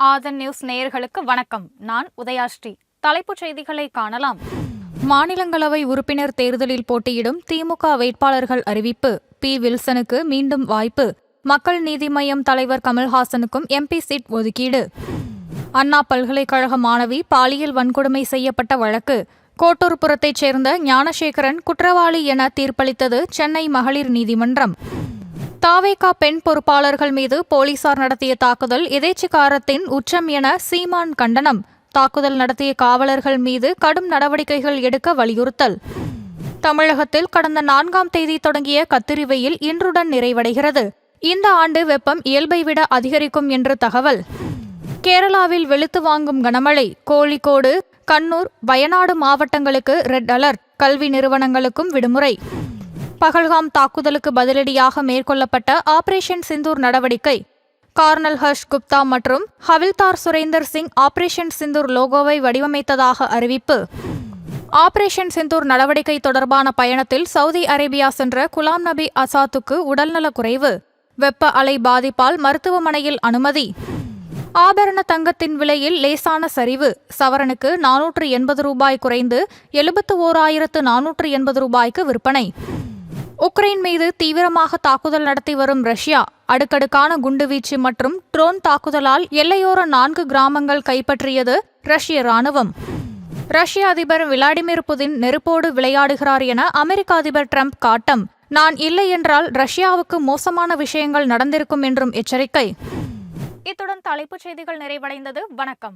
ஆதன் news நேயர்களுக்கு வணக்கம். நான் உதயாஸ்ரீ. தலைப்புச் செய்திகளை காணலாம். மாநிலங்களவை உறுப்பினர் தேர்தலில் போட்டியிடும் திமுக வேட்பாளர்கள் அறிவிப்பு. பி. வில்சனுக்கு மீண்டும் வாய்ப்பு. மக்கள் நீதி மய்யம் தலைவர் கமல்ஹாசனுக்கும் எம்பி சீட் ஒதுக்கீடு. அண்ணா பல்கலைக்கழக மாணவி பாலியல் வன்கொடுமை செய்யப்பட்ட வழக்கு. கோட்டூர்புரத்தைச் சேர்ந்த ஞானசேகரன் குற்றவாளி என தீர்ப்பளித்தது சென்னை மகளிர் நீதிமன்றம். தாவேகா பெண் பொறுப்பாளர்கள் மீது போலீசார் நடத்திய தாக்குதல் எதேச்சதிகாரத்தின் உச்சம் என சீமான் கண்டனம். தாக்குதல் நடத்திய காவலர்கள் மீது கடும் நடவடிக்கைகள் எடுக்க வலியுறுத்தல். தமிழகத்தில் கடந்த 4ஆம் தேதி தொடங்கிய கத்திரி வெயில் இன்றுடன் நிறைவடைகிறது. இந்த ஆண்டு வெப்பம் இயல்பை விட அதிகரிக்கும் என்று தகவல். கேரளாவில் வெளுத்து வாங்கும் கனமழை. கோழிக்கோடு, கண்ணூர், வயநாடு மாவட்டங்களுக்கு ரெட் அலர்ட். கல்வி நிறுவனங்களுக்கும் விடுமுறை. பகல்காம் தாக்குதலுக்கு பதிலடியாக மேற்கொள்ளப்பட்ட ஆபரேஷன் சிந்தூர் நடவடிக்கை. கர்னல் ஹர்ஷ் குப்தா மற்றும் ஹவில்தார் சுரேந்தர் சிங் ஆபரேஷன் சிந்தூர் லோகோவை வடிவமைத்ததாக அறிவிப்பு. ஆபரேஷன் சிந்தூர் நடவடிக்கை தொடர்பான பயணத்தில் சவுதி அரேபியா சென்ற குலாம் நபி ஆசாத்துக்கு உடல்நலக் குறைவு. வெப்ப அலை பாதிப்பால் மருத்துவமனையில் அனுமதி. ஆபரண தங்கத்தின் விலையில் லேசான சரிவு. சவரனுக்கு 480 ரூபாய் குறைந்து 71,480 ரூபாய்க்கு விற்பனை. உக்ரைன் மீது தீவிரமாக தாக்குதல் நடத்தி வரும் ரஷ்யா. அடுக்கடுக்கான குண்டுவீச்சு மற்றும் ட்ரோன் தாக்குதலால் எல்லையோர 4 கிராமங்கள் கைப்பற்றியது ரஷ்ய ராணுவம். ரஷ்ய அதிபர் விளாடிமிர் புதின் நெருப்போடு விளையாடுகிறார் என அமெரிக்க அதிபர் ட்ரம்ப் காட்டம். நான் இல்லை என்றால் ரஷ்யாவுக்கு மோசமான விஷயங்கள் நடந்திருக்கும் என்றும் எச்சரிக்கை. இத்துடன் தலைப்புச் செய்திகள் நிறைவடைந்தது. வணக்கம்.